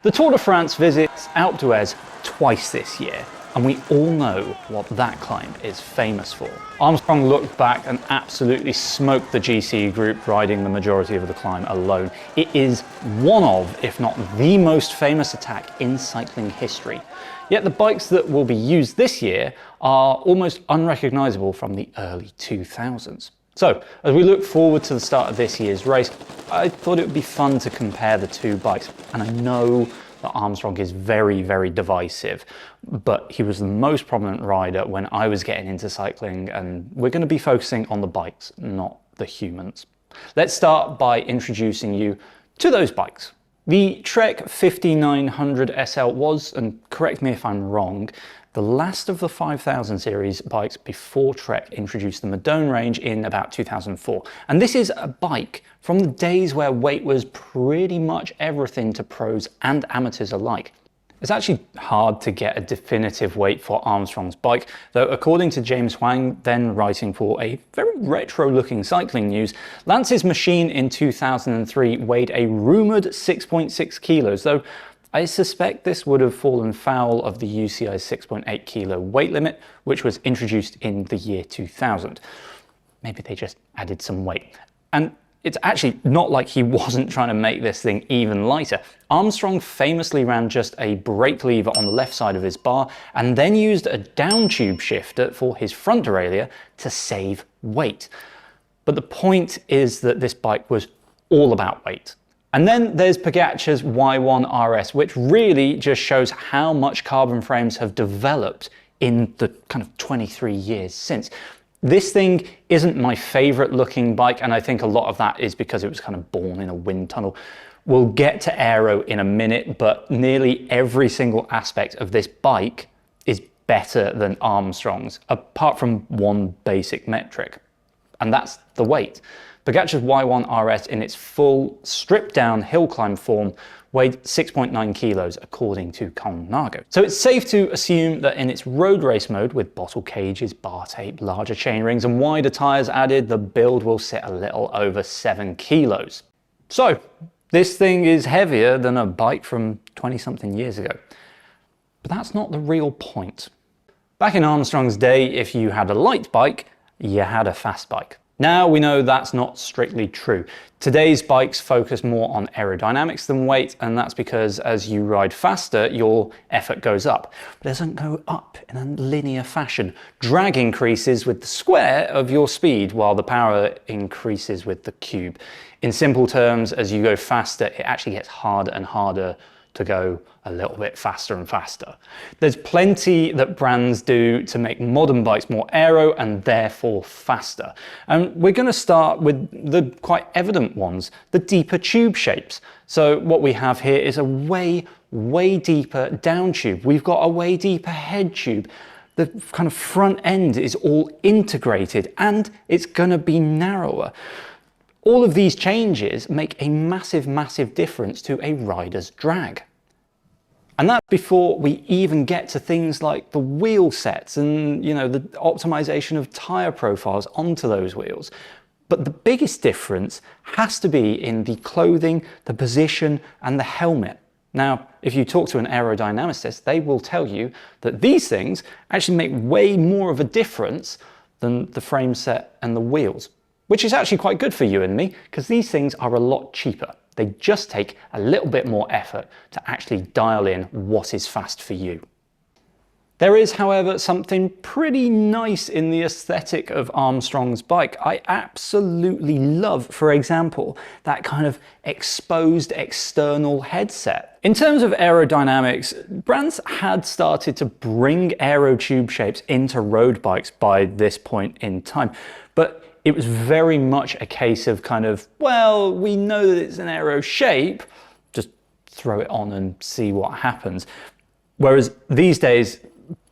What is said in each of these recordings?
The Tour de France visits Alpe d'Huez twice this year, and we all know what that climb is famous for. Armstrong looked back and absolutely smoked the GC group, riding the majority of the climb alone. It is one of, if not the most famous attack in cycling history. Yet the bikes that will be used this year are almost unrecognisable from the early 2000s. So, as we look forward to the start of this year's race, I thought it would be fun to compare the two bikes. And I know that Armstrong is very, very divisive, but he was the most prominent rider when I was getting into cycling, and we're going to be focusing on the bikes, not the humans. Let's start by introducing you to those bikes. The Trek 5900 SL was, and correct me if I'm wrong, the last of the 5000 series bikes before Trek introduced the Madone range in about 2004. And this is a bike from the days where weight was pretty much everything to pros and amateurs alike. It's actually hard to get a definitive weight for Armstrong's bike, though according to James Huang, then writing for a very retro-looking cycling news, Lance's machine in 2003 weighed a rumoured 6.6 kilos, though I suspect this would have fallen foul of the UCI's 6.8 kilo weight limit, which was introduced in the year 2000. Maybe they just added some weight. And it's actually not like he wasn't trying to make this thing even lighter. Armstrong famously ran just a brake lever on the left side of his bar and then used a down tube shifter for his front derailleur to save weight. But the point is that this bike was all about weight. And then there's Pogacar's Y1 RS, which really just shows how much carbon frames have developed in the kind of 23 years since. This thing isn't my favorite looking bike, and I think a lot of that is because it was kind of born in a wind tunnel. We'll get to Aero in a minute, but nearly every single aspect of this bike is better than Armstrong's, apart from one basic metric, and that's the weight. Pogacar's Y1 RS in its full stripped down hill climb form weighed 6.9 kilos according to Colnago. So it's safe to assume that in its road race mode with bottle cages, bar tape, larger chainrings and wider tyres added, the build will sit a little over 7 kilos. So this thing is heavier than a bike from 20-something years ago. But that's not the real point. Back in Armstrong's day, if you had a light bike, you had a fast bike. Now we know that's not strictly true. Today's bikes focus more on aerodynamics than weight, and that's because as you ride faster, your effort goes up. But it doesn't go up in a linear fashion. Drag increases with the square of your speed, while the power increases with the cube. In simple terms, as you go faster, it actually gets harder and harder to go a little bit faster and faster. There's plenty that brands do to make modern bikes more aero and therefore faster. And we're going to start with the quite evident ones, the deeper tube shapes. So what we have here is a way deeper down tube. We've got a way deeper head tube. The kind of front end is all integrated and it's going to be narrower. All of these changes make a massive difference to a rider's drag. And that's before we even get to things like the wheel sets and, the optimization of tire profiles onto those wheels. But the biggest difference has to be in the clothing, the position, and the helmet. Now, if you talk to an aerodynamicist, they will tell you that these things actually make way more of a difference than the frame set and the wheels. Which is actually quite good for you and me, because these things are a lot cheaper. They just take a little bit more effort to actually dial in what is fast for you. There is, however, something pretty nice in the aesthetic of Armstrong's bike. I absolutely love, for example, that kind of exposed external headset. In terms of aerodynamics, brands had started to bring aero tube shapes into road bikes by this point in time, but it was very much a case of kind of, well, we know that it's an aero shape, just throw it on and see what happens. Whereas these days,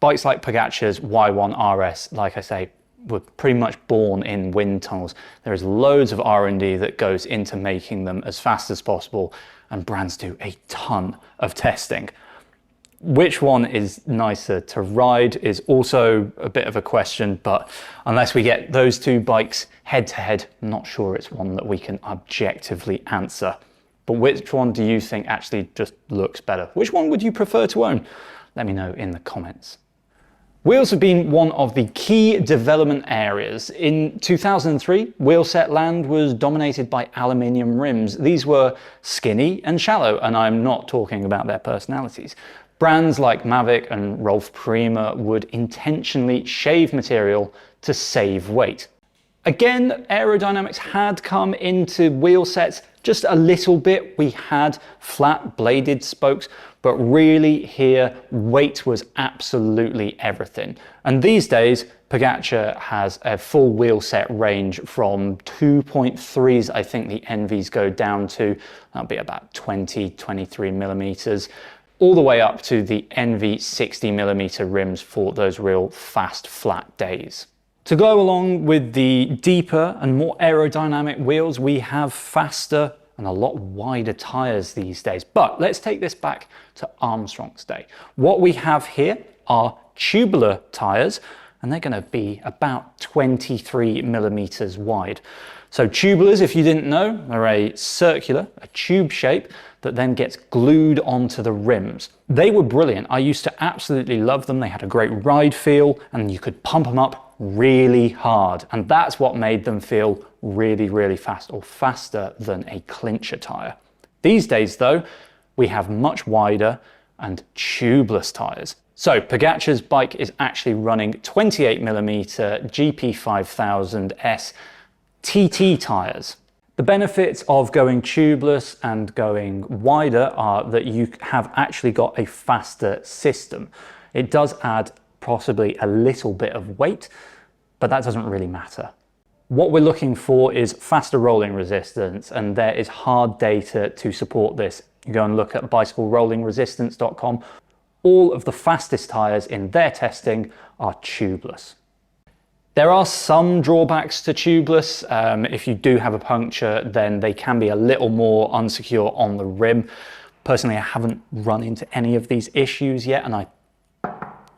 bikes like Pogacar's Y1 RS, like I say, were pretty much born in wind tunnels. There is loads of R&D that goes into making them as fast as possible, and brands do a ton of testing. Which one is nicer to ride is also a bit of a question, but unless we get those two bikes head to head, I'm not sure it's one that we can objectively answer. but which one do you think actually just looks better? Which one would you prefer to own? Let me know in the comments. Wheels have been one of the key development areas. In 2003, wheelset land was dominated by aluminium rims. These were skinny and shallow, and I'm not talking about their personalities. Brands like Mavic and Rolf Prima would intentionally shave material to save weight. Again, aerodynamics had come into wheel sets just a little bit. We had flat bladed spokes, but really here, weight was absolutely everything. And these days, Pogacar has a full wheel set range from 2.3s, I think the NVs go down to, that'll be about 20, 23 millimeters, all the way up to the NV 60 millimeter rims for those real fast, flat days. To go along with the deeper and more aerodynamic wheels, we have faster and a lot wider tyres these days. But let's take this back to Armstrong's day. What we have here are tubular tyres, and they're going to be about 23 millimeters wide. So tubulars, if you didn't know, are a tube shape that then gets glued onto the rims. They were brilliant. I used to absolutely love them. They had a great ride feel, and you could pump them up really hard. And that's what made them feel really, really fast, or faster than a clincher tyre. These days though, we have much wider and tubeless tyres. So Pogacar's bike is actually running 28 millimeter GP5000S TT tyres. The benefits of going tubeless and going wider are that you have actually got a faster system. It does add possibly a little bit of weight, but that doesn't really matter. What we're looking for is faster rolling resistance, and there is hard data to support this. You go and look at bicyclerolling-resistance.com. All of the fastest tyres in their testing are tubeless. There are some drawbacks to tubeless. If you do have a puncture, then they can be a little more unsecure on the rim. Personally, I haven't run into any of these issues yet, and I,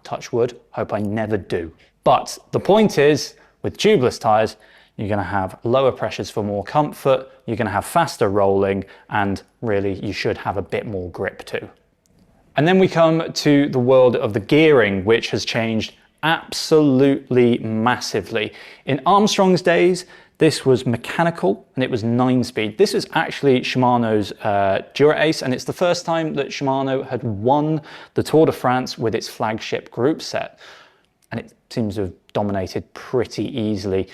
touch wood, hope I never do. But the point is, with tubeless tyres, you're going to have lower pressures for more comfort, you're going to have faster rolling, and really you should have a bit more grip too. And then we come to the world of the gearing, which has changed absolutely massively. In Armstrong's days, this was mechanical and it was 9-speed. This is actually Shimano's Dura-Ace, and it's the first time that Shimano had won the Tour de France with its flagship group set. And it seems to have dominated pretty easily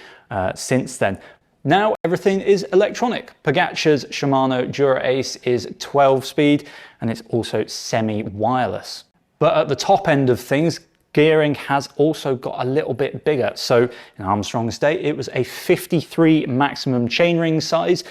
since then. Now everything is electronic. Pogacar's Shimano Dura-Ace is 12-speed and it's also semi-wireless. But at the top end of things, gearing has also got a little bit bigger. So in Armstrong's day, it was a 53 maximum chainring size,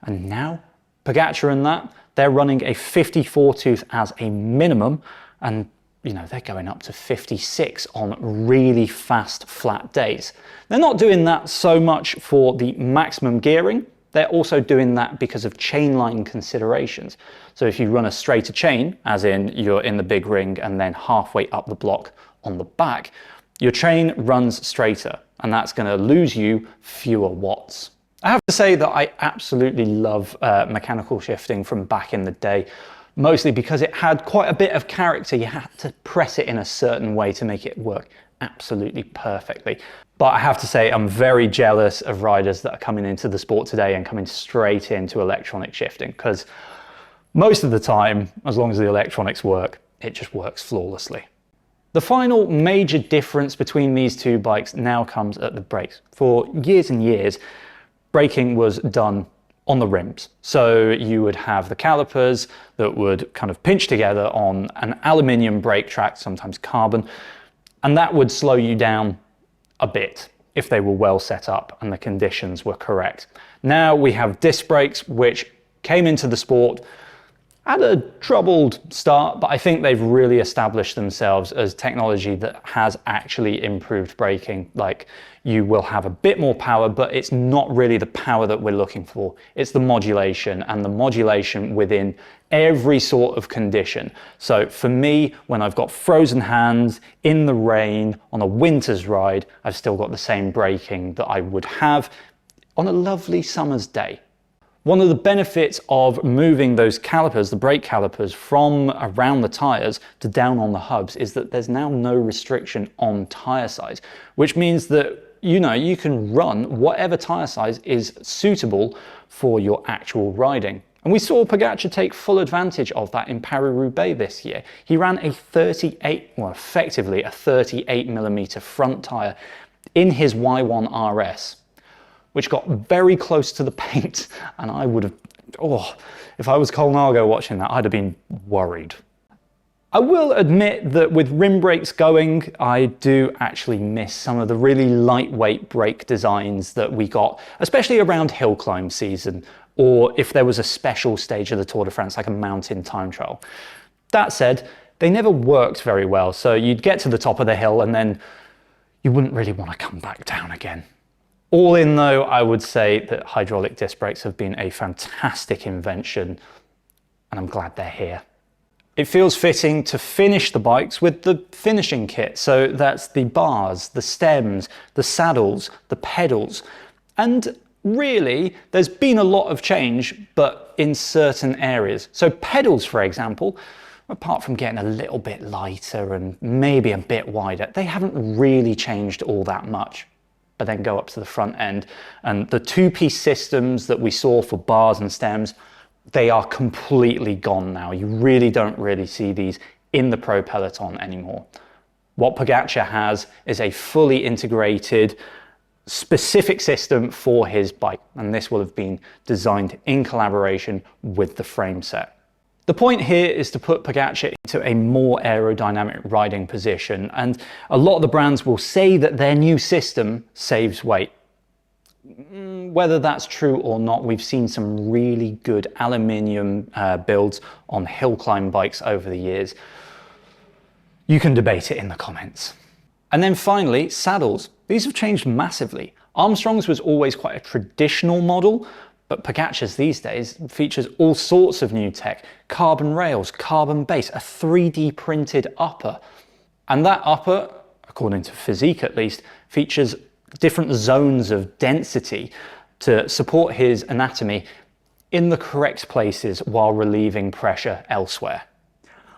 and now Pogacar and that, they're running a 54 tooth as a minimum, and you know, they're going up to 56 on really fast flat days. They're not doing that so much for the maximum gearing. They're also doing that because of chainline considerations. So if you run a straighter chain, as in you're in the big ring and then halfway up the block on the back, your chain runs straighter, and that's going to lose you fewer watts. I have to say that I absolutely love mechanical shifting from back in the day. Mostly because it had quite a bit of character. You had to press it in a certain way to make it work absolutely perfectly. But I have to say, I'm very jealous of riders that are coming into the sport today and coming straight into electronic shifting, because most of the time, as long as the electronics work, it just works flawlessly. The final major difference between these two bikes now comes at the brakes. For years and years, braking was done on the rims. So you would have the calipers that would kind of pinch together on an aluminium brake track, sometimes carbon, and that would slow you down a bit if they were well set up and the conditions were correct. Now we have disc brakes, which came into the sport at a troubled start, but I think they've really established themselves as technology that has actually improved braking. Like, you will have a bit more power, but it's not really the power that we're looking for. It's the modulation, and the modulation within every sort of condition. So for me, when I've got frozen hands, in the rain, on a winter's ride, I've still got the same braking that I would have on a lovely summer's day. One of the benefits of moving those calipers, the brake calipers, from around the tyres to down on the hubs is that there's now no restriction on tyre size, which means that you can run whatever tyre size is suitable for your actual riding. And we saw Pogacar take full advantage of that in Paris-Roubaix this year. He ran a effectively a 38mm front tyre in his Y1 RS, which got very close to the paint, and I would have, if I was Colnago watching that, I'd have been worried. I will admit that with rim brakes going, I do actually miss some of the really lightweight brake designs that we got, especially around hill climb season, or if there was a special stage of the Tour de France, like a mountain time trial. That said, they never worked very well, so you'd get to the top of the hill and then you wouldn't really want to come back down again. All in though, I would say that hydraulic disc brakes have been a fantastic invention, and I'm glad they're here. It feels fitting to finish the bikes with the finishing kit. So that's the bars, the stems, the saddles, the pedals. And really, there's been a lot of change, but in certain areas. So pedals, for example, apart from getting a little bit lighter and maybe a bit wider, they haven't really changed all that much. But then go up to the front end, and the two-piece systems that we saw for bars and stems, they are completely gone now. You really don't see these in the pro peloton anymore. What Pogacar has is a fully integrated, specific system for his bike, and this will have been designed in collaboration with the frame set. The point here is to put Pogacar into a more aerodynamic riding position, and a lot of the brands will say that their new system saves weight. Whether that's true or not, we've seen some really good aluminium builds on hill climb bikes over the years. You can debate it in the comments. And then finally, saddles. These have changed massively. Armstrong's was always quite a traditional model, but Pogacar's these days features all sorts of new tech. Carbon rails, carbon base, a 3D printed upper. And that upper, according to Physique at least, features different zones of density to support his anatomy in the correct places while relieving pressure elsewhere.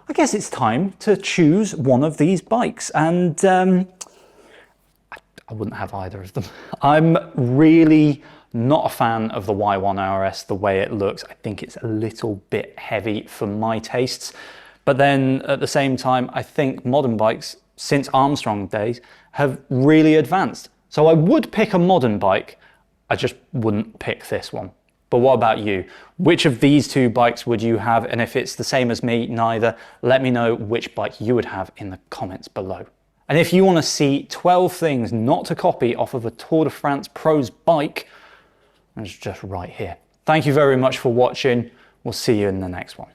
I guess it's time to choose one of these bikes, and I wouldn't have either of them. I'm really not a fan of the Y1 RS, the way it looks. I think it's a little bit heavy for my tastes. But then at the same time, I think modern bikes, since Armstrong days, have really advanced. So I would pick a modern bike, I just wouldn't pick this one. But what about you? Which of these two bikes would you have? And if it's the same as me, neither, let me know which bike you would have in the comments below. And if you want to see 12 things not to copy off of a Tour de France Pro's bike, it's just right here. Thank you very much for watching. We'll see you in the next one.